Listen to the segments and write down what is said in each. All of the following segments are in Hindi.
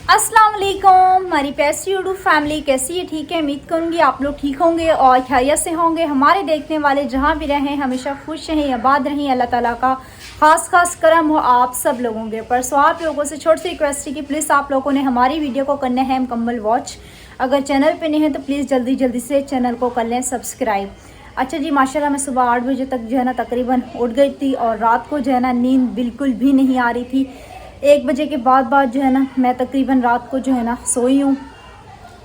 अस्सलाम वालेकुम हमारी पैसी उर्दू फैमिली कैसी है। ठीक है, उम्मीद करूँगी आप लोग ठीक होंगे और खैरियत से होंगे। हमारे देखने वाले जहाँ भी रहें हमेशा खुश रहें, आबाद रहें। अल्लाह ताला का खास करम हो आप सब लोगों के ऊपर। सो आप लोगों से छोटी सी रिक्वेस्ट है कि प्लीज़ आप लोगों ने हमारी वीडियो को करना है मुकम्मल वॉच। अगर चैनल पर नहीं है तो प्लीज़ जल्दी से चैनल को कर लें सब्सक्राइब। अच्छा जी, माशाल्लाह मैं सुबह 8 बजे तक जो है ना तकरीबन उठ गई थी और रात को जो है ना नींद बिल्कुल भी नहीं आ रही थी। 1 बजे के बाद जो है ना मैं तकरीबन रात को जो है ना सोई हूँ।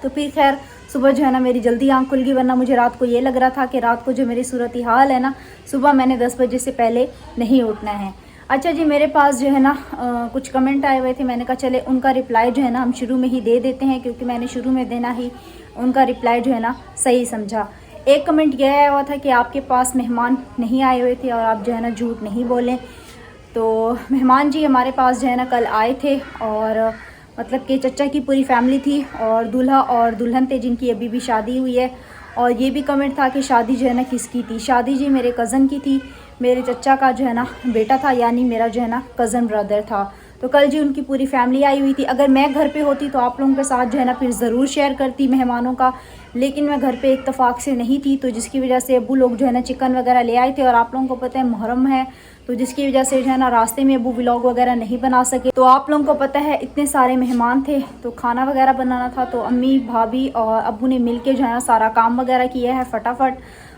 तो फिर खैर सुबह जो है ना मेरी जल्दी आँख खुल गई, वरना मुझे रात को ये लग रहा था कि रात को जो मेरी सूरत हाल है ना सुबह मैंने 10 बजे से पहले नहीं उठना है। अच्छा जी, मेरे पास जो है ना कुछ कमेंट आए हुए थे। मैंने कहा चले उनका रिप्लाई जो है ना हम शुरू में ही दे देते हैं, क्योंकि मैंने शुरू में देना ही उनका रिप्लाई जो है ना सही समझा। एक कमेंट यह आया हुआ था कि आपके पास मेहमान नहीं आए हुए थे और आप जो है ना झूठ नहीं बोलें। तो मेहमान जी हमारे पास जो है ना कल आए थे और मतलब कि चचा की पूरी फैमिली थी और दूल्हा और दुल्हन थे जिनकी अभी भी शादी हुई है। और ये भी कमेंट था कि शादी जो है ना किसकी थी। शादी जी मेरे कज़न की थी, मेरे चचा का जो है ना बेटा था, यानी मेरा जो है ना कज़न ब्रदर था। तो कल जी उनकी पूरी फैमिली आई हुई थी। अगर मैं घर पे होती तो आप लोगों के साथ जो है ना फिर ज़रूर शेयर करती मेहमानों का, लेकिन मैं घर पे इत्तेफाक से नहीं थी, तो जिसकी वजह से अबू लोग जो है ना चिकन वगैरह ले आए थे। और आप लोगों को पता है मुहर्रम है, तो जिसकी वजह से जो है ना रास्ते में अबू व्लॉग वगैरह नहीं बना सके। तो आप लोगों को पता है इतने सारे मेहमान थे तो खाना वगैरह बनाना था, तो अम्मी भाभी और अबू ने मिल के जो है ना सारा काम वगैरह किया है फटाफट।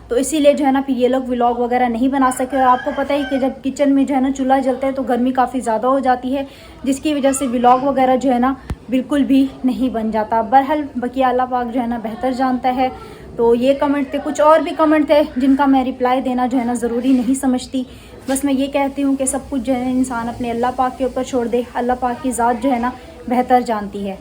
तो इसीलिए जो है ना फिर ये लोग व्लॉग वगैरह नहीं बना सके। और आपको पता है कि जब किचन में जो है ना चूल्हा जलता है तो गर्मी काफ़ी ज़्यादा हो जाती है, जिसकी वजह से व्लॉग वगैरह जो है ना बिल्कुल भी नहीं बन जाता। बहरहाल बकिया अल्लाह पाक जो है ना बेहतर जानता है। तो ये कमेंट थे, कुछ और भी कमेंट थे जिनका मैं रिप्लाई देना जो है ना ज़रूरी नहीं समझती। बस मैं ये कहती हूँ कि सब कुछ जो है इंसान अपने अल्लाह पाक के ऊपर छोड़ दे। अल्लाह पाक की ज़ात जो है ना बेहतर जानती है।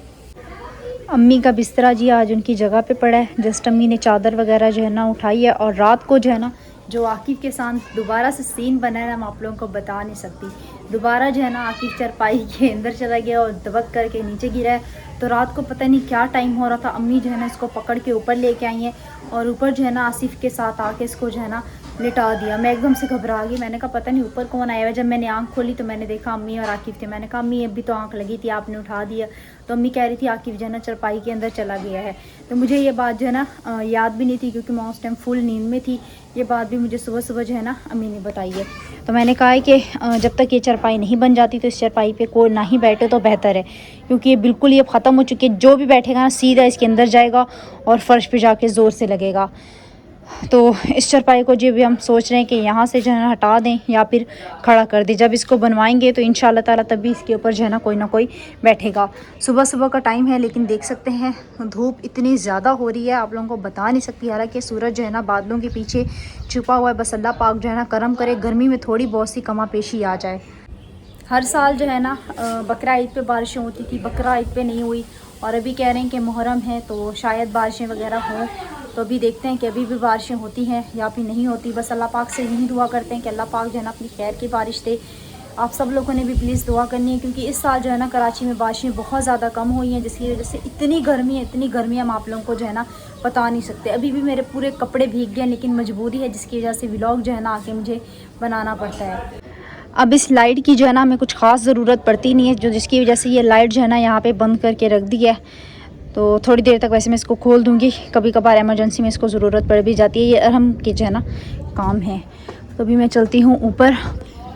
अम्मी का बिस्तरा जी आज उनकी जगह पे पड़ा है। जस्ट अम्मी ने चादर वगैरह जो है ना उठाई है। और रात को जो है ना जो आकिफ़ के साथ दोबारा से सीन बना है हम आप लोगों को बता नहीं सकती। दोबारा जो है ना आकिफ़ चारपाई के अंदर चला गया और दबक करके नीचे गिरा है। तो रात को पता नहीं क्या टाइम हो रहा था, अम्मी जो है ना इसको पकड़ के ऊपर लेके आई हैं और ऊपर जो है ना आसिफ़ के साथ आके इसको जो है ना लिटा दिया। मैं एकदम से घबरा गई, मैंने कहा पता नहीं ऊपर कौन आया है। जब मैंने आंख खोली तो मैंने देखा अम्मी और आकिफ़ थे। मैंने कहा अम्मी अभी तो आंख लगी थी, आपने उठा दिया। तो अम्मी कह रही थी आकिफ़ जो है ना चरपाई के अंदर चला गया है। तो मुझे ये बात जो है ना याद भी नहीं थी, क्योंकि मैं उस टाइम फुल नींद में थी। ये बात भी मुझे सुबह जो है ना अम्मी ने बताई है। तो मैंने कहा है कि जब तक ये चरपाई नहीं बन जाती तो इस चरपाई पे कोई ना ही बैठे तो बेहतर है, क्योंकि ये बिल्कुल ये ख़त्म हो चुकी है। जो भी बैठेगा ना सीधा इसके अंदर जाएगा और फ़र्श पे जाके ज़ोर से लगेगा। तो इस चरपाई को जो भी हम सोच रहे हैं कि यहाँ से जो है ना हटा दें या फिर खड़ा कर दें। जब इसको बनवाएंगे तो इंशाल्लाह ताला तभी इसके ऊपर जो है ना कोई बैठेगा। सुबह का टाइम है, लेकिन देख सकते हैं धूप इतनी ज़्यादा हो रही है आप लोगों को बता नहीं सकती। हालांकि सूरज जो है ना बादलों के पीछे छुपा हुआ है। बस अल्लाह पाक जो है ना करम करे, गर्मी में थोड़ी बहुत सी कमा पेशी आ जाए। हर साल जो है ना बकरा ईद पे बारिशें होती थी, बकरा ईद पे नहीं हुई। और अभी कह रहे हैं कि मुहर्रम है तो शायद बारिशें वगैरह हों। तो अभी देखते हैं कि अभी भी बारिशें होती हैं या फिर नहीं होती। बस अल्लाह पाक से यही दुआ करते हैं कि अल्लाह पाक जो है ना अपनी खैर की बारिश दे। आप सब लोगों ने भी प्लीज़ दुआ करनी है, क्योंकि इस साल जो है ना कराची में बारिशें बहुत ज़्यादा कम हुई हैं, जिसकी वजह से इतनी गर्मी हम आप लोगों को जो है ना बता नहीं सकते। अभी भी मेरे पूरे कपड़े भीग गए, लेकिन मजबूरी है जिसकी वजह से व्लॉग जो है ना आके मुझे बनाना पड़ता है। अब इस लाइट की जो है ना हमें कुछ ख़ास ज़रूरत पड़ती नहीं है, जो जिसकी वजह से ये लाइट जो है ना यहाँ पे बंद करके रख दी है। तो थोड़ी देर तक वैसे मैं इसको खोल दूँगी, कभी कभार एमरजेंसी में इसको ज़रूरत पड़ भी जाती है। ये अरहम के जो है ना काम है। तो अभी मैं चलती हूँ ऊपर।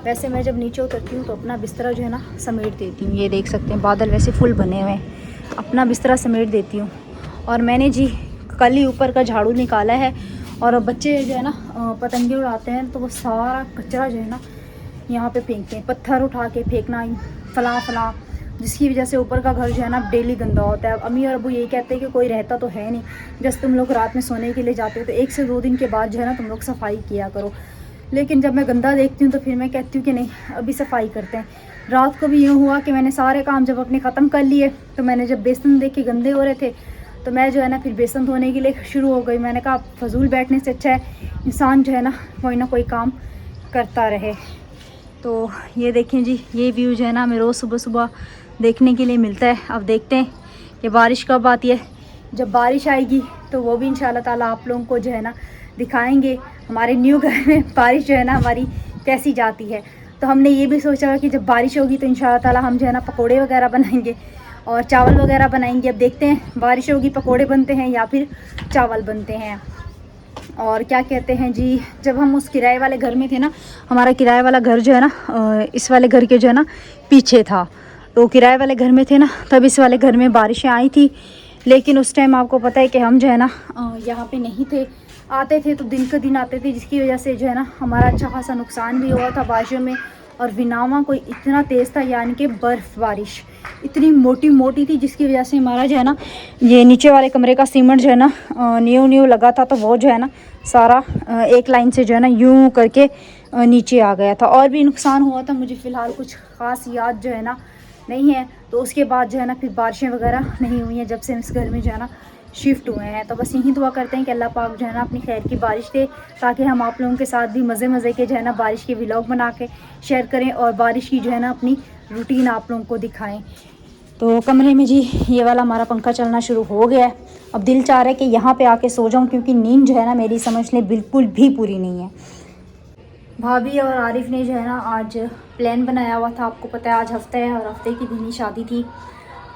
वैसे मैं जब नीचे उतरती हूँ तो अपना बिस्तरा जो है ना समेट देती हूँ। ये देख सकते हैं बादल वैसे फुल बने हुए हैं, अपना बिस्तरा समेट देती हूँ। और मैंने जी कल ही ऊपर का झाड़ू निकाला है। और बच्चे जो है ना पतंगे उड़ाते हैं तो वो सारा कचरा जो है ना यहाँ पे फेंकते हैं, पत्थर उठा के फेंकना फला, जिसकी वजह से ऊपर का घर जो है ना डेली गंदा होता है। अम्मी और अबू यही कहते हैं कि कोई रहता तो है नहीं, जैसे तुम लोग रात में सोने के लिए जाते हो तो 1 से 2 दिन के बाद जो है ना तुम लोग सफाई किया करो। लेकिन जब मैं गंदा देखती हूँ तो फिर मैं कहती हूँ कि नहीं अभी सफाई करते हैं। रात को भी यूँ हुआ कि मैंने सारे काम जब अपने ख़त्म कर लिए तो मैंने जब बेसन देख के गंदे हो रहे थे तो मैं जो है ना फिर बेसन धोने के लिए शुरू हो गई। मैंने कहा फजूल बैठने से अच्छा है इंसान जो है ना कोई काम करता रहे। तो ये देखें जी, ये व्यू जो है ना हमें रोज़ सुबह देखने के लिए मिलता है। अब देखते हैं कि बारिश कब आती है। जब बारिश आएगी तो वो भी इंशाल्लाह ताला आप लोगों को जो है ना दिखाएंगे हमारे न्यू घर में बारिश जो है ना हमारी कैसी जाती है। तो हमने ये भी सोचा कि जब बारिश होगी तो इंशाल्लाह ताला हम जो है ना पकोड़े वगैरह बनाएंगे और चावल वगैरह बनाएंगे। अब देखते हैं बारिश होगी पकोड़े बनते हैं या फिर चावल बनते हैं। और क्या कहते हैं जी, जब हम उस किराए वाले घर में थे ना, हमारा किराए वाला घर जो है ना इस वाले घर के जो है ना पीछे था, तो किराए वाले घर में थे ना तब इस वाले घर में बारिशें आई थी। लेकिन उस टाइम आपको पता है कि हम जो है ना यहाँ पे नहीं थे, आते थे तो दिन का दिन आते थे, जिसकी वजह से जो है ना हमारा अच्छा खासा नुकसान भी हुआ था बारिशों में। और विनावा कोई इतना तेज़ था, यानी कि बर्फ़ बारिश इतनी मोटी मोटी थी, जिसकी वजह से हमारा जो है ना ये नीचे वाले कमरे का सीमेंट जो है ना न्यू लगा था, तो वो जो है ना सारा एक लाइन से जो है ना यूं करके नीचे आ गया था। और भी नुकसान हुआ था, मुझे फ़िलहाल कुछ ख़ास याद जो है ना नहीं है। तो उसके बाद जो है ना फिर बारिशें वगैरह नहीं हुई हैं जब से हम इस घर में जो है ना शिफ्ट हुए हैं। तो बस यही दुआ करते हैं कि अल्लाह पाक जो है ना अपनी खैर की बारिश दे, ताकि हम आप लोगों के साथ भी मज़े मज़े के जो है ना बारिश के व्लॉग बना के शेयर करें और बारिश की जो है ना अपनी रूटीन आप लोगों को दिखाएं। तो कमरे में जी ये वाला हमारा पंखा चलना शुरू हो गया है। अब दिल चाह रहा है कि यहाँ पे आके सो जाऊँ, क्योंकि नींद जो है ना मेरी समझ लें बिल्कुल भी पूरी नहीं है। भाभी और आरिफ ने जो है ना आज प्लान बनाया हुआ था, आपको पता है आज हफ्ता है और हफ्ते की दिन ही शादी थी।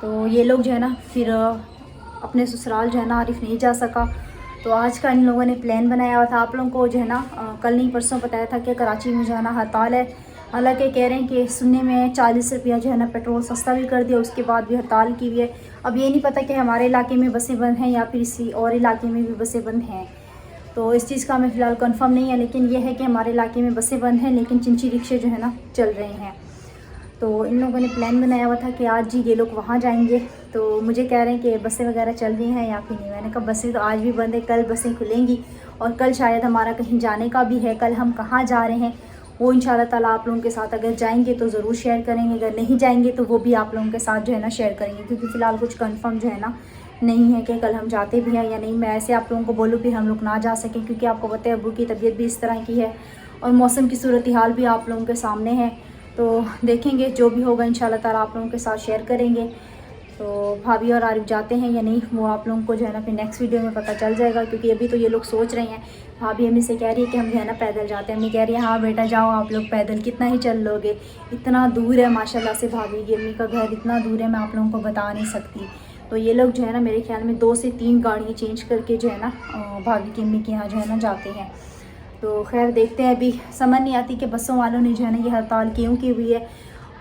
तो ये लोग जो है ना फिर अपने ससुराल जो है ना आरिफ नहीं जा सका, तो आज का इन लोगों ने प्लान बनाया हुआ था। आप लोगों को जो है ना कल नहीं परसों बताया था कि कराची में जो है ना हड़ताल है। हालांकि कह रहे हैं कि सुनने में 40 रुपया जो है ना पेट्रोल सस्ता भी कर दिया, उसके बाद भी हड़ताल की हुई है। अब ये नहीं पता कि हमारे इलाके में बसें बंद हैं या फिर किसी और इलाके में भी बसें बंद हैं, तो इस चीज़ का हमें फ़िलहाल कंफर्म नहीं है। लेकिन यह है कि हमारे इलाके में बसें बंद हैं, लेकिन चिंची रिक्शे जो है ना चल रहे हैं। तो इन लोगों ने प्लान बनाया हुआ था कि आज जी ये लोग वहाँ जाएंगे। तो मुझे कह रहे हैं कि बसें वगैरह चल रही हैं या फिर नहीं। मैंने कहा बसें तो आज भी बंद है, कल बसें खुलेंगी और कल शायद हमारा कहीं जाने का भी है। कल हम कहाँ जा रहे हैं वो इंशाल्लाह ताला आप लोगों के साथ अगर जाएंगे तो ज़रूर शेयर करेंगे, अगर नहीं जाएंगे तो वो भी आप लोगों के साथ जो है ना शेयर करेंगे, क्योंकि फ़िलहाल कुछ कंफर्म जो है ना नहीं है कि कल हम जाते भी हैं या नहीं। मैं ऐसे आप लोगों को बोलूँ फिर हम लोग ना जा सकें, क्योंकि आपको पता है अब्बू की तबीयत भी इस तरह की है और मौसम की सूरत हाल भी आप लोगों के सामने है। तो देखेंगे जो भी होगा इंशाल्लाह ताला आप लोगों के साथ शेयर करेंगे। तो भाभी और आरिफ जाते हैं या नहीं वो आप लोगों को जो है ना फिर नेक्स्ट वीडियो में पता चल जाएगा, क्योंकि अभी तो ये लोग सोच रहे हैं। भाभी अम्मी से कह रही है कि हम जो है ना पैदल जाते हैं। अम्मी कह रही है हाँ बेटा जाओ आप लोग पैदल, कितना ही चल लोगे, इतना दूर है माशाल्लाह से भाभी की अम्मी का घर इतना दूर है, मैं आप लोगों को बता नहीं सकती। तो ये लोग जो है ना मेरे ख्याल में 2 से 3 गाड़ियाँ चेंज करके जो है ना भाभी की अम्मी के यहाँ जो है ना जाते हैं। तो खैर देखते हैं, अभी समझ नहीं आती कि बसों वालों ने जो है ना ये हड़ताल क्यों की हुई है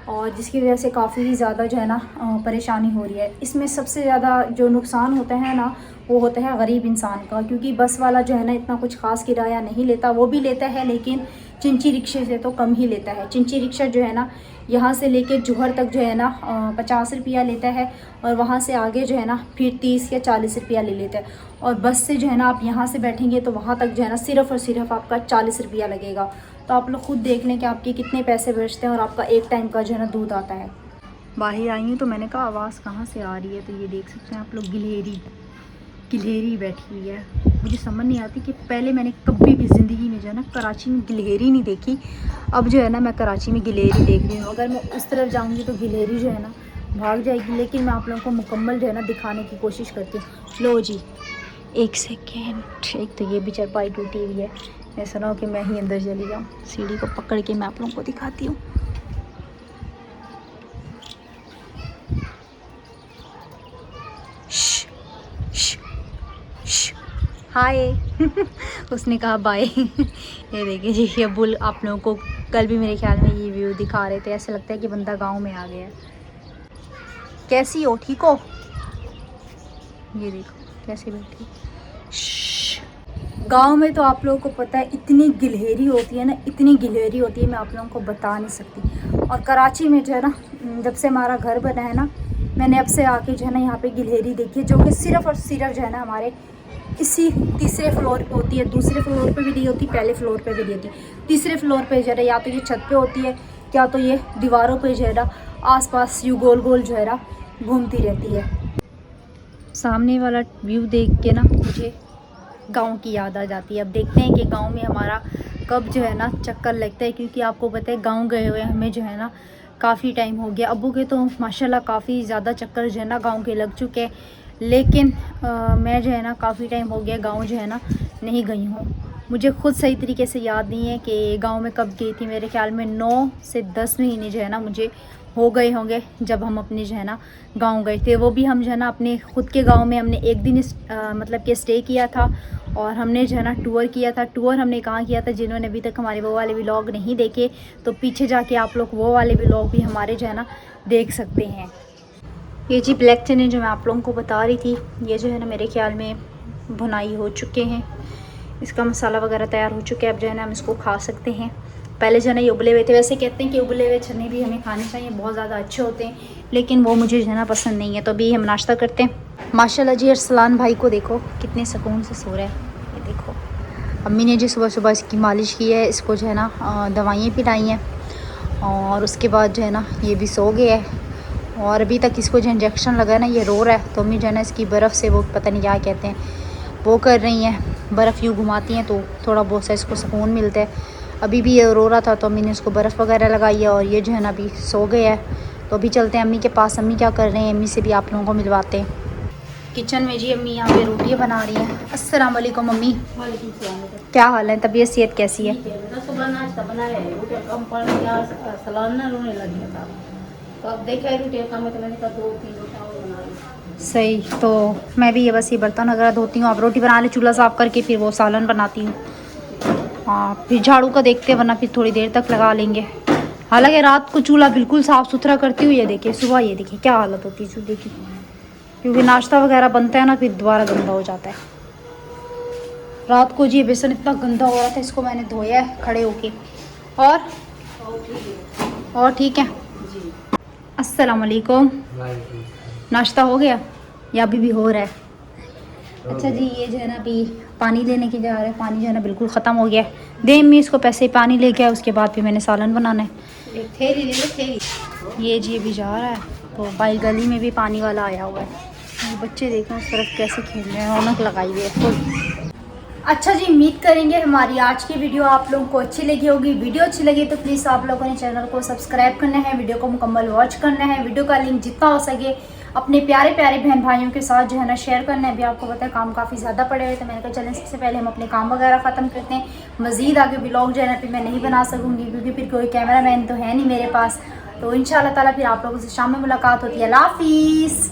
और जिसकी वजह से काफ़ी ज़्यादा जो है ना परेशानी हो रही है। इसमें सबसे ज़्यादा जो नुकसान होता है ना वो होता है गरीब इंसान का, क्योंकि बस वाला जो है ना इतना कुछ ख़ास किराया नहीं लेता, वो भी लेता है लेकिन चिंची रिक्शे से तो कम ही लेता है। चिंची रिक्शा जो है ना यहाँ से लेके जोहर तक जो है ना 50 रुपया लेता है और वहाँ से आगे जो है ना फिर 30 या 40 रुपया ले लेता है। और बस से जो है ना आप यहाँ से बैठेंगे तो वहाँ तक जो है ना सिर्फ़ और सिर्फ आपका 40 रुपया लगेगा। तो आप लोग खुद देख लें कि आपके कितने पैसे बचते हैं और आपका एक टाइम का जो है ना दूध आता है। बाहर आई हूँ तो मैंने कहा आवाज़ कहाँ से आ रही है, तो ये देख सकते हैं आप लोग गिलहरी बैठी हुई है। मुझे समझ नहीं आती कि पहले मैंने कभी भी ज़िंदगी में जो है ना कराची में गिलहरी नहीं देखी, अब जो है ना मैं कराची में गिलहरी देख रही हूँ। अगर मैं उस तरफ जाऊँगी तो गिलहरी जो है ना भाग जाएगी, लेकिन मैं आप लोगों को मुकम्मल जो है ना दिखाने की कोशिश करती हूँ। लो जी एक सेकेंड, एक तो ये भी चारपाई टूटी हुई है, ऐसा ना हो कि मैं ही अंदर चली जाऊँ। सीढ़ी को पकड़ के मैं आप लोगों को दिखाती हूँ। हाय उसने कहा बाय। ये देखिए जी ये बुल आप लोगों को कल भी मेरे ख्याल में ये व्यू दिखा रहे थे, ऐसा लगता है कि बंदा गांव में आ गया है। कैसी हो, ठीक हो? ये देखो कैसे बैठी। गांव में तो आप लोगों को पता है इतनी गिलहरी होती है ना, इतनी गिलहरी होती है मैं आप लोगों को बता नहीं सकती। और कराची में जो है ना जब से हमारा घर बना है ना मैंने अब से आके जो है ना यहाँ पे गिलहरी देखी है, जो कि सिर्फ़ और सिर्फ जो है ना हमारे इसी तीसरे फ्लोर पे होती है। दूसरे फ्लोर पे भी नहीं होती, पहले फ्लोर पे भी नहीं होती, तीसरे फ्लोर पे जो है या तो ये छत पे होती है या तो ये दीवारों पे जो है ना आसपास यूँ गोल गोल जो है ना घूमती रहती है। सामने वाला व्यू देख के ना मुझे गांव की याद आ जाती है। अब देखते हैं कि गांव में हमारा कब जो है ना चक्कर लगता है, क्योंकि आपको पता है गांव गए हुए हमें जो है ना काफ़ी टाइम हो गया। अब्बू के तो माशाल्लाह काफ़ी ज़्यादा चक्कर जो है ना गांव के लग चुके हैं, लेकिन मैं जो है ना काफ़ी टाइम हो गया गांव जो है ना नहीं गई हूँ। मुझे खुद सही तरीके से याद नहीं है कि गांव में कब गई थी। मेरे ख्याल में 9 से 10 महीने जो है ना मुझे हो गए होंगे जब हम अपने जो है ना गांव गए थे। वो भी हम जो है ना अपने ख़ुद के गांव में हमने एक दिन मतलब कि स्टे किया था और हमने जो है ना टूर किया था। टूर हमने कहाँ किया था, जिन्होंने अभी तक हमारे वो वाले व्लॉग नहीं देखे तो पीछे जाके आप लोग वो वाले व्लॉग भी हमारे जो है ना देख सकते हैं। ये जी ब्लैक चने जो मैं आप लोगों को बता रही थी, ये जो है ना मेरे ख्याल में भुनाई हो चुके हैं, इसका मसाला वगैरह तैयार हो चुका है। अब जो है ना हम इसको खा सकते हैं। पहले जो है ना ये उबले हुए थे, वैसे कहते हैं कि उबले हुए चने भी हमें खाने चाहिए, बहुत ज़्यादा अच्छे होते हैं, लेकिन वो मुझे जो है ना पसंद नहीं है। तो अभी हम नाश्ता करते हैं। माशाल्लाह जी अरसलान भाई को देखो कितने सुकून से सो रहा है। ये देखो अम्मी ने जी सुबह सुबह इसकी मालिश की है, इसको जो है ना दवाइयाँ पिलाई हैं और उसके बाद जो है ना ये भी सो गया है। और अभी तक इसको जो इंजेक्शन लगा है ना ये रो रहा है, तो अम्मी जो है ना इसकी बर्फ़ से वो पता नहीं क्या कहते हैं वो कर रही हैं, बर्फ़ यूँ घुमाती हैं तो थोड़ा बहुत सा इसको सुकून मिलता है। अभी भी ये रो रहा था तो अम्मी ने इसको बर्फ़ वगैरह लगाई है और ये जो है ना अभी सो गया है। तो अभी चलते हैं अम्मी के पास, अम्मी क्या कर रहे हैं, अम्मी से भी आप लोगों को मिलवाते हैं। किचन में जी अम्मी यहाँ पे रोटियाँ बना रही हैं। अस्सलाम वालेकुम अम्मी, क्या हाल है, तबीयत सेहत कैसी है? सही, तो मैं भी ये बस ये बर्तन वगैरह धोती हूँ, अब रोटी बना ले चूल्हा साफ़ करके, फिर वो सालन बनाती हूँ। हाँ फिर झाड़ू का देखते हैं, वरना फिर थोड़ी देर तक लगा लेंगे। हालांकि रात को चूल्हा बिल्कुल साफ़ सुथरा करती हूँ, ये देखिए सुबह ये देखिए क्या हालत होती है चूल्हे की, क्योंकि नाश्ता वगैरह बनता है ना फिर दोबारा गंदा हो जाता है। रात को जी बेसन इतना गंदा हो रहा था, इसको मैंने धोया है खड़े होके। और ठीक है। अस्सलाम वालेकुम, नाश्ता हो गया या अभी भी हो रहा है? अच्छा जी ये जो है ना अभी पानी लेने के जा रहे हैं, पानी जो है ना बिल्कुल ख़त्म हो गया है। दे अम्मी इसको पैसे पानी लेके आए, उसके बाद फिर मैंने सालन बनाना है। थैली ले लो थैली। ये जी अभी जा रहा है, तो भाई गली में भी पानी वाला आया हुआ है। ये बच्चे देखें उस तरफ कैसे खेल रहे हैं, रौनक लगाई हुई है फुल। अच्छा जी उम्मीद करेंगे हमारी आज की वीडियो आप लोगों को अच्छी लगी होगी। वीडियो अच्छी लगी तो प्लीज़ आप लोगों ने चैनल को सब्सक्राइब करना है, वीडियो को मुकम्मल वॉच करना है, वीडियो का लिंक जितना हो सके अपने प्यारे प्यारे बहन भाइयों के साथ जो है ना शेयर करना है। अभी आपको पता है काम काफ़ी ज़्यादा पड़े हुए, तो मैंने कहा चलें सबसे पहले हम अपने काम वगैरह ख़त्म करते हैं। मज़ीद आगे व्लॉग जो है ना फिर मैं नहीं बना सकूँगी, क्योंकि फिर कोई कैमरा मैन तो है नहीं मेरे पास। तो इंशाल्लाह ताला फिर आप लोगों से शाम में मुलाकात होती है। अल्लाह हाफिज़।